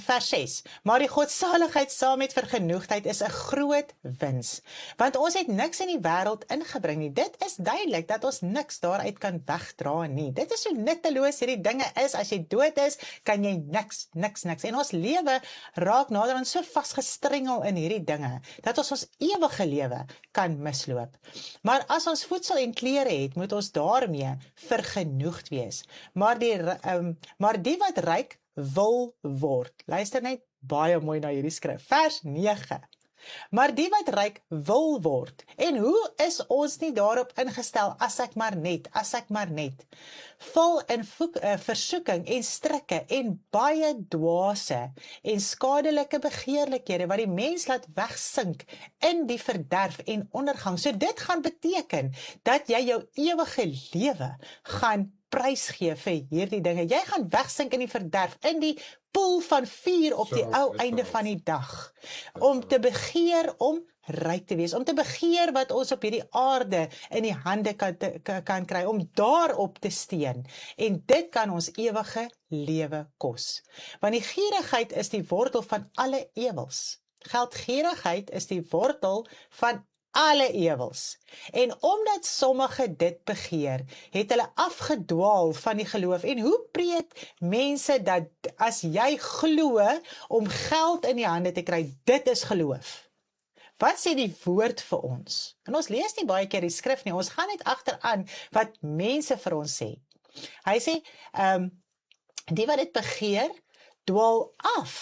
Vers 6, maar die godsaligheid saam met vergenoegdheid is 'n groot wins, want ons het niks in die wêreld ingebring nie. Dit is duidelik dat ons niks daaruit kan wegdra nie. Dit is so nutteloos hierdie dinge is, as jy dood is, kan jy niks, en ons lewe raak naderhand so vasgestrengel in hierdie dinge, dat ons ewige lewe kan misloop. Maar as ons voedsel en klere het, moet ons daarmee vergenoegd wees. Maar die wat ryk wil word, luister net, baie mooi na hierdie skrif. Vers 9. Maar die wat ryk wil word. En hoe is ons nie daarop ingestel, as ek maar net, val in versoeking en strikke en baie dwaase en skadelike begeerlikhede wat die mens laat wegsink in die verderf en ondergang. So dit gaan beteken dat jy jou ewige lewe gaan prysgee vir hierdie dinge. Jy gaan wegsink in die verderf, in die poel van vuur op die ou einde van die dag, om te begeer om ryk te wees, om te begeer wat ons op hierdie aarde in die hande kan kry, om daarop te steun, en dit kan ons ewige lewe kos. Want die gierigheid is die wortel van alle ewels. Geldgierigheid is die wortel van alle ewels. En omdat sommige dit begeer, het hulle afgedwaal van die geloof. En hoe preek mense dat as jy glo om geld in die hande te kry, dit is geloof? Wat sê die woord vir ons? En ons lees nie baie keer die skrif nie, ons gaan net agteraan wat mense vir ons sê. Hy sê, die wat dit begeer, dwaal af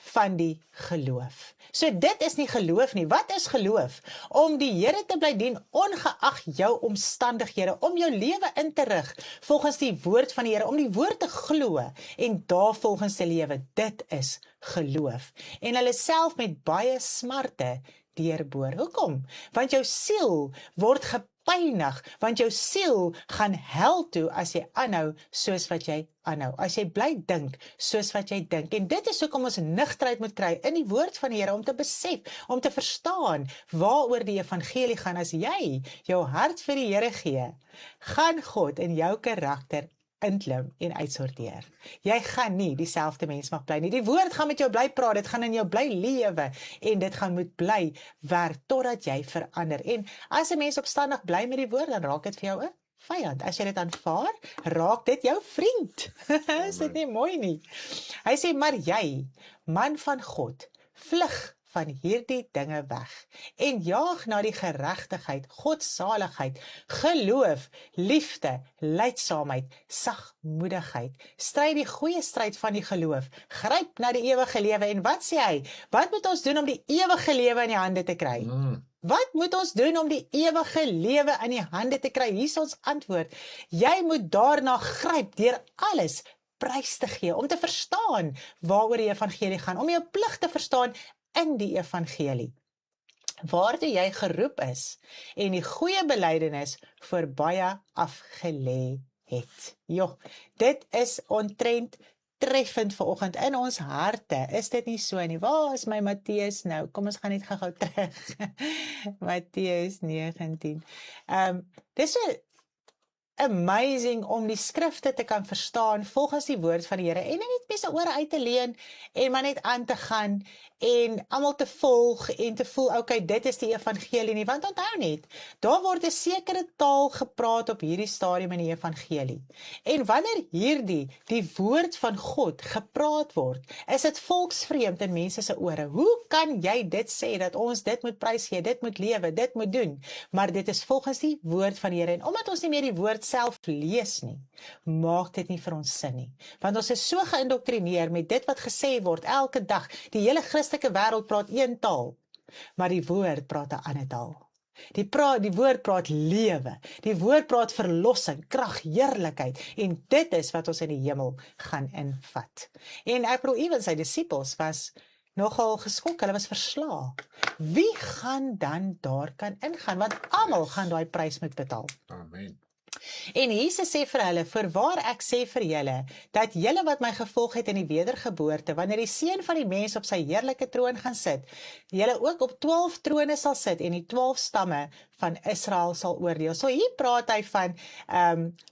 van die geloof. So dit is nie geloof nie. Wat is geloof? Om die Here te bly dien, ongeag jou omstandighede, om jou lewe in te rig, volgens die woord van die Here, om die woord te glo, en daarvolgens te lewe. Dit is geloof. En hulle self met baie smarte deurboor. Hoekom? Want jou siel word gepynig, want jou siel gaan hel toe as jy aanhou soos wat jy aanhou. As jy bly dink soos wat jy dink. En dit is hoekom ons nugterheid moet kry in die woord van die Here, om te besef, om te verstaan waaroor die evangelie gaan. As jy jou hart vir die Here gee, gaan God in jou karakter inklim en uitsorteer. Jy gaan nie dieselfde mens mag bly nie. Die woord gaan met jou bly praat, dit gaan in jou bly lewe, en dit gaan moet bly werk totdat jy verander. En as 'n mens opstandig bly met die woord, dan raak dit vir jou 'n vyand. As jy dit aanvaar, raak dit jou vriend. Is dit nie mooi nie? Hy sê, maar jy, man van God, vlug van hierdie dinge weg en jaag na die geregtigheid, godsaligheid, geloof, liefde, lydsaamheid, sagmoedigheid. Stry die goeie stryd van die geloof. Gryp na die ewige lewe. En wat sê hy? Wat moet ons doen om die ewige lewe in die hande te kry? Wat moet ons doen om die ewige lewe in die hande te kry? Hier is ons antwoord. Jy moet daarna gryp deur alles prys te gee, om te verstaan waaroor die evangelie gaan, om jou plig te verstaan in die evangelie, waartoe jy geroep is, en die goeie belydenis voor baie afgelê het. Jo, dit is omtrent treffend vanoggend in ons harte. Is dit nie so nie? Waar is my Matteus nou? Kom ons gaan net gou terug. Matteus 19. Dis so amazing om die skrifte te kan verstaan volgens die woord van die Here, en nie mense ore uit te leen en maar net aan te gaan en almal te volg en te voel, okay, dit is die evangelie nie, want onthou net, daar word 'n sekere taal gepraat op hierdie stadium in die evangelie. En wanneer die woord van God gepraat word, is dit volksvreemd in mense se ore. Hoe kan jy dit sê dat ons dit moet prysgee, dit moet lewe, dit moet doen? Maar dit is volgens die woord van die Here, en omdat ons nie meer die woord self lees nie, maak dit nie vir ons sin nie. Want ons is so geïndoktrineer met dit wat gesê word elke dag. Die hele Christelike wêreld praat een taal, maar die woord praat 'n ander taal. Die woord praat lewe, die woord praat verlossing, krag, heerlikheid, en dit is wat ons in die hemel gaan invat. En ek bedoel, ewen sy disippels was nogal geskok, hulle was verslae. Wie gaan dan daar kan ingaan? Want almal gaan daai prys moet betaal. Amen. En Jesus sê vir hulle, voorwaar ek sê vir julle, dat julle wat my gevolg het in die wedergeboorte, wanneer die Seun van die mens op sy heerlike troon gaan sit, julle ook op 12 trone sal sit, en die 12 stamme van Israel sal oordeel. So hier praat hy van,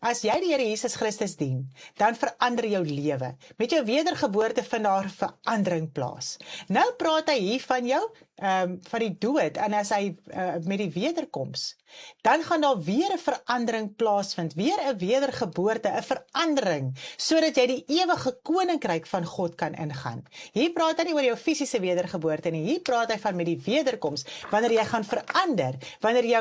as jy die Here Jesus Christus dien, dan verander jou lewe. Met jou wedergeboorte vind daar verandering plaas. Nou praat hy hier van jou, van die dood, en as hy met die wederkoms, dan gaan daar weer 'n verandering plaasvind, weer 'n wedergeboorte, 'n verandering, sodat jy die ewige koninkryk van God kan ingaan. Hier praat hy nie oor jou fisiese wedergeboorte nie, hier praat hy van met die wederkoms, wanneer jy gaan verander, wanneer jou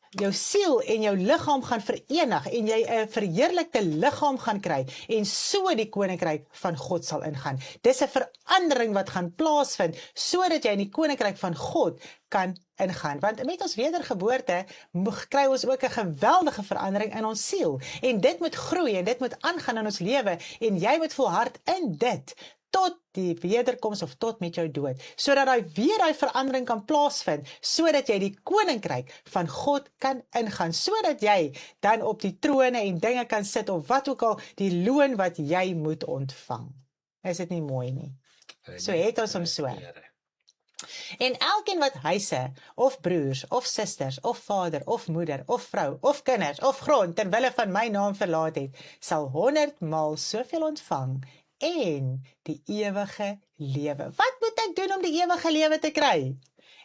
jou siel en jou liggaam gaan verenig en jy 'n verheerlikte liggaam gaan kry en so die koninkryk van God sal ingaan. Dis 'n verandering wat gaan plaasvind sodat jy in die koninkryk van God kan ingaan. Want met ons wedergeboorte kry ons ook 'n geweldige verandering in ons siel en dit moet groei en dit moet aangaan in ons lewe en jy moet volhard in dit tot die wederkoms of tot met jou dood, sodat daai verandering kan plaasvind, sodat jy die koninkryk van God kan ingaan, sodat jy dan op die trone en dinge kan sit, of wat ook al die loon wat jy moet ontvang. Is dit nie mooi nie? So het ons hom so. En elkeen wat huise, of broers, of susters, of vader, of moeder, of vrou, of kinders, of grond, ter wille van my naam verlaat het, sal 100 maal soveel ontvang, en die ewige lewe. Wat moet ek doen om die ewige lewe te kry?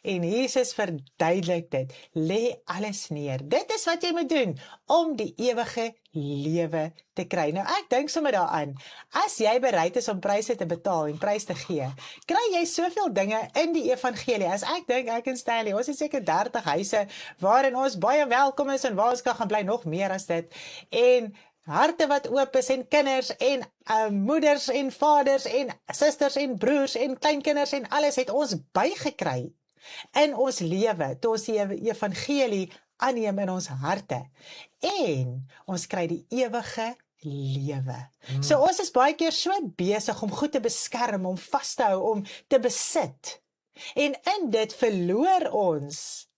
En Jesus verduidelik dit. Lê alles neer. Dit is wat jy moet doen om die ewige lewe te kry. Nou ek dink sommer daaraan, as jy bereid is om pryse te betaal en prys te gee, kry jy soveel dinge in die evangelie. As ek dink, ek en Stanley, ons het seker 30 huise waarin ons baie welkom is en waar ons kan gaan bly, nog meer as dit. En harte wat oop is en kinders en moeders en vaders en susters en broers en kleinkinders en alles het ons bygekry in ons lewe, toe ons die evangelie aanneem in ons harte. En ons kry die ewige lewe. So ons is baie keer so besig om goed te beskerm, om vas te hou, om te besit. En in dit verloor ons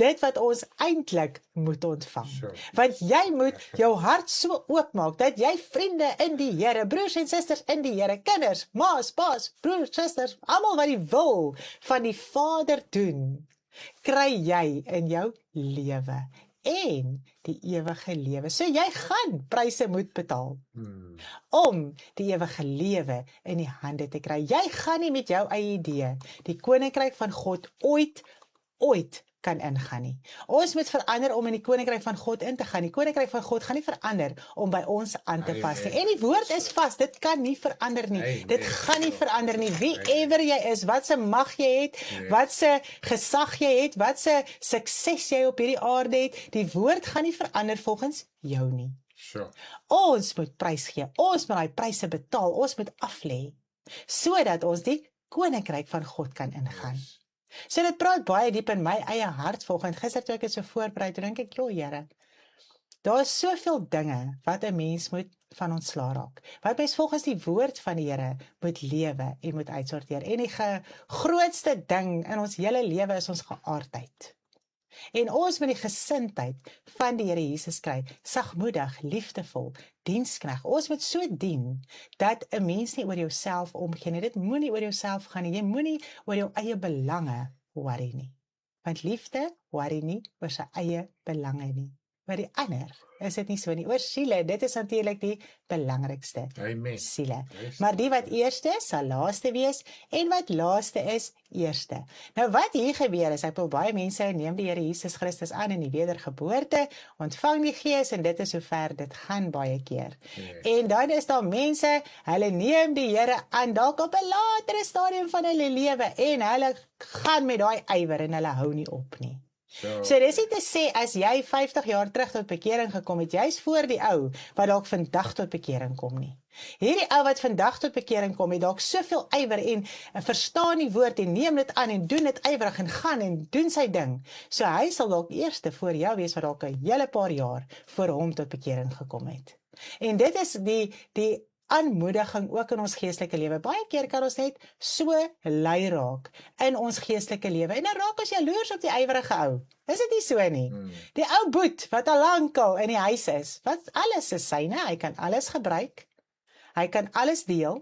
dit wat ons eintlik moet ontvang. Want jy moet jou hart so oopmaak, dat jy vriende in die Here, broers en susters in die Here, kinders, ma's, pa's, broers, susters, almal wat die wil van die Vader doen, kry jy in jou lewe en die ewige lewe. So jy gaan pryse moet betaal om die ewige lewe in die hande te kry. Jy gaan nie met jou eie idee die koninkryk van God ooit kan ingaan nie. Ons moet verander om in die koninkryk van God in te gaan. Die koninkryk van God gaan nie verander om by ons aan te pas nie. En die woord is vas, dit kan nie verander nie. Dit gaan nie verander nie. Wie ever jy is, wat se mag jy het, wat se gesag jy het, wat se sukses jy op hierdie aarde het, die woord gaan nie verander volgens jou nie. Ons moet prys gee, ons moet daai pryse betaal, ons moet aflê, sodat ons die koninkryk van God kan ingaan. So dit praat baie diep in my eie hart vanoggend. Gister toe ek dit so voorberei, toe dink ek, joh Here, daar is soveel dinge wat 'n mens moet van ontslaa raak. Wat mens volgens die woord van die Here moet lewe en moet uitsorteer. En die grootste ding in ons hele lewe is ons geaardheid. En ons moet die gesindheid van die Here Jesus kry, sagmoedig, liefdevol, dienskneg. Ons moet so dien, dat 'n mens nie oor jouself omgee nie. Dit moenie oor jouself gaan nie. Jy moenie oor jou eie belange worry nie. Want liefde worry nie oor sy eie belange nie. Oor die ander is dit nie so nie. Oor siele, dit is natuurlik die belangrikste. Amen. Siele. Maar die wat eerste is, sal laaste wees, en wat laaste is, eerste. Nou wat hier gebeur is, ek wil baie mense neem die Here Jesus Christus aan in die wedergeboorte, ontvang die Gees, en dit is hoe ver dit gaan baie keer. En dan is daar mense, hulle neem die Here aan, dalk op 'n latere stadium van hulle lewe, en hulle gaan met daai ywer en hulle hou nie op nie. So dis nie te sê, as jy 50 jaar terug tot bekering gekom het, jy's voor die ou, wat dalk vandag tot bekering kom nie. Hierdie ou wat vandag tot bekering kom, het dalk soveel ywer en verstaan die woord en neem dit aan en doen dit ywerig en gaan en doen sy ding. So hy sal dalk eerste voor jou wees wat dalk 'n hele paar jaar voor hom tot bekering gekom het. En dit is die aanmoediging ook in ons geestelike lewe. Baie keer kan ons net so lui raak in ons geestelike lewe en dan raak ons jaloers op die ywerige ou. Is dit nie so nie? Die ou boet wat al lankal in die huis is, wat alles is syne, hy kan alles gebruik, hy kan alles deel,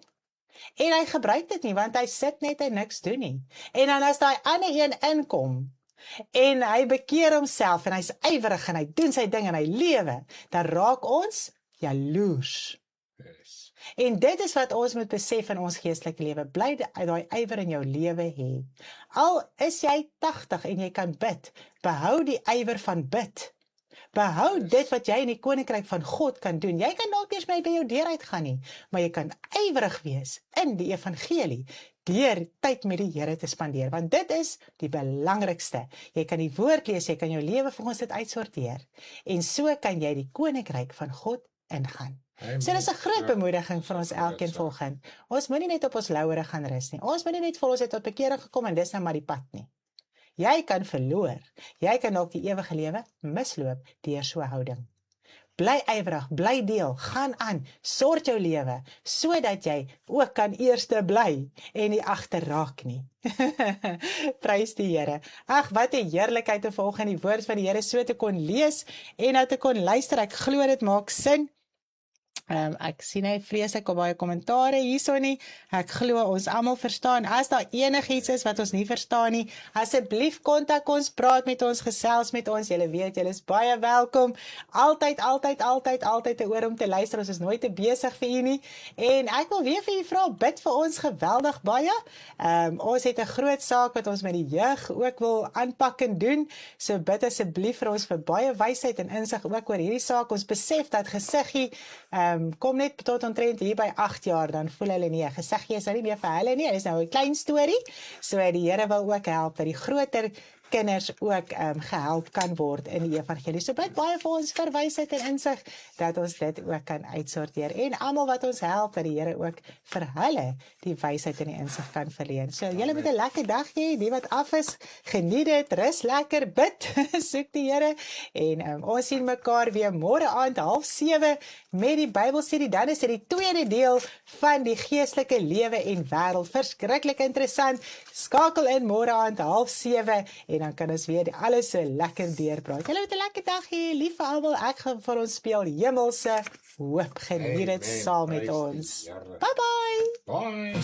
en hy gebruik dit nie, want hy sit net en niks doen nie. En dan as daai ander een inkom, en hy bekeer homself, en hy's ywerig, en hy doen sy ding, en hy lewe, dan raak ons jaloers. En dit is wat ons moet besef in ons geestelike lewe. Bly daai ywer in jou lewe hê. Al is jy 80 en jy kan bid, behou die ywer van bid. Behou dit wat jy in die koninkryk van God kan doen. Jy kan dalk eers by jou deur uitgaan nie, maar jy kan ywerig wees in die evangelie, deur tyd met die Here te spandeer, want dit is die belangrikste. Jy kan die woord lees, jy kan jou lewe volgens dit uitsorteer, en so kan jy die koninkryk van God ingaan. So dit is 'n groot bemoediging vir ons elkeen volgend. Ons moenie net op ons lauwere gaan rus nie. Ons moenie net vir ons het tot bekering gekom en dis nou maar die pad nie. Jy kan verloor. Jy kan dalk die ewige lewe misloop deur so 'n houding. Bly ywerig, bly deel, gaan aan, sort jou lewe, sodat jy ook kan eerste bly en nie agterraak nie. Prys die Here. Ag, wat 'n heerlikheid om volgens die woord van die Here so te kon lees en nou te kon luister. Ek glo dit maak sin. Ek sien hy vreeslik op baie kommentare hierso nie. Ek glo ons almal verstaan. As daar enigiets is wat ons nie verstaan nie, asseblief kontak ons, praat met ons, gesels met ons. Julle weet, julle is baie welkom. Altyd 'n oor om te luister. Ons is nooit te besig vir u nie. En ek wil weer vir u vra, bid vir ons geweldig baie. Ons het 'n groot saak wat ons met die jeug ook wil aanpak en doen. So bid asseblief vir ons vir baie wysheid en insig ook oor hierdie saak. Ons besef dat Gesiggie kom net tot omtrent hier by 8 jaar, dan voel hulle nie, Gesiggie is nou nie meer vir hulle nie, dit is nou 'n klein storie, so die Here wil ook help, dat die groter kinders ook gehelp kan word in die evangelie. So bid baie vir ons vir wysheid en insig, dat ons dit ook kan uitsorteer, en almal wat ons help, dat die Here ook vir hulle die wysheid en die insig kan verleen. So julle moet 'n lekker dag hê, die wat af is, geniet dit, rus lekker, bid, soek die Here, en ons sien mekaar weer môre aand 6:30 met die Bybelstudie. Dan is dit die tweede deel van die geestelike lewe en wêreld. Verskriklik interessant. Skakel in môre aand 6:30 en dan kan ons weer alles so lekker deurpraat. Julle moet 'n lekker dag hê, lief vir almal. Ek gaan vir ons speel Hemelse Hoop. Geniet dit saam met ons. Bye bye. Bye.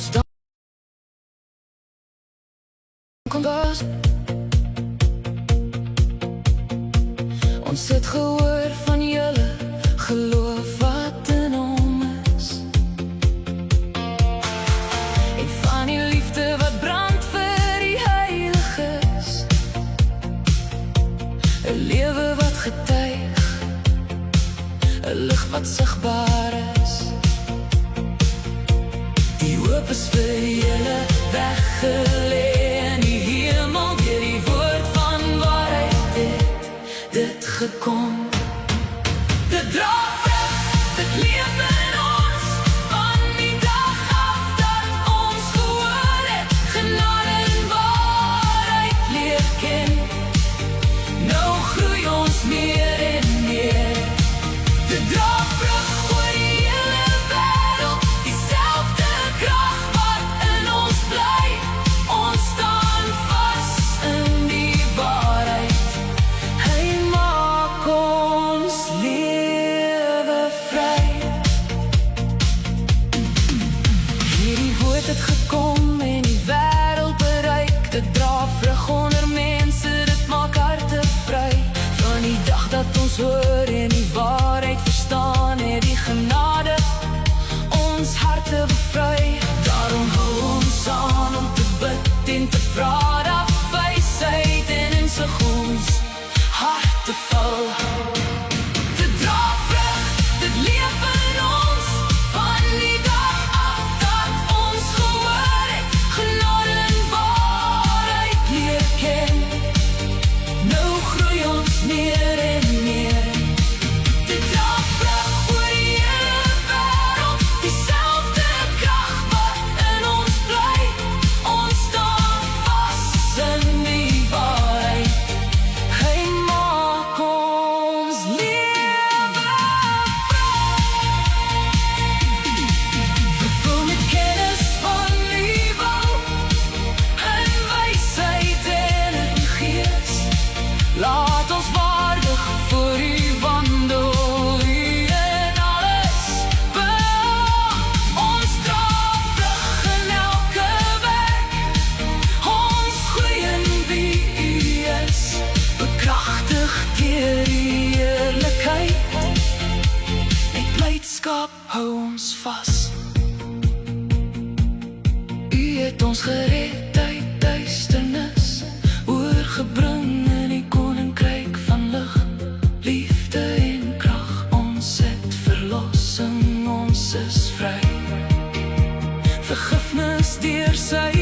Ons het gehoor van julle geloof wat in hom is, en van die liefde wat brand vir die heiliges, 'n lewe wat getuig, 'n lig wat sigbaar is. Die hoop is vir julle weggelê in die hemel, deur die woord van waarheid het dit gekom. Dit dra vrug, dit leef in ons, van die dag af dat ons gehoor het, genade en waarheid leer ken. Nou groei ons meer en meer. Dit dra vrug oor die hele wêreld, dieselfde krag wat in ons bly. Ons staan vas in die waarheid. Hy maak ons lewe vry. Hierdie woord het gekom en die wêreld bereik. Dit dra vrug onder mense, dit maak harte vry. Van die dag dat ons hoor en die waarheid verstaan, het die genade ons harte bevry. Daarom hou ons aan om te bid en te vra dat wysheid en insig ons harte vul. Dit dra vrug, dit leef in ons, van die dag af dat ons gehoor het, genade en waarheid leer ken. Nou groei ons meer en meer. Dit dra vrug oor die hele wêreld, dieselfde krag wat in ons bly. Ons staan vas in die waarheid. Hy maak ons lewe vervul met kennis van die wil, en wysheid en in gees. Laat ons waardig voor u wandel, u in alles behaag. Ons dra vrug in elke werk, ons groei in wie u is, bekragtig deur die eerlikheid. Met blydskap hou ons vas. U het ons gered uit duisternis, oorgebring in die koninkryk van lig, lief deur sy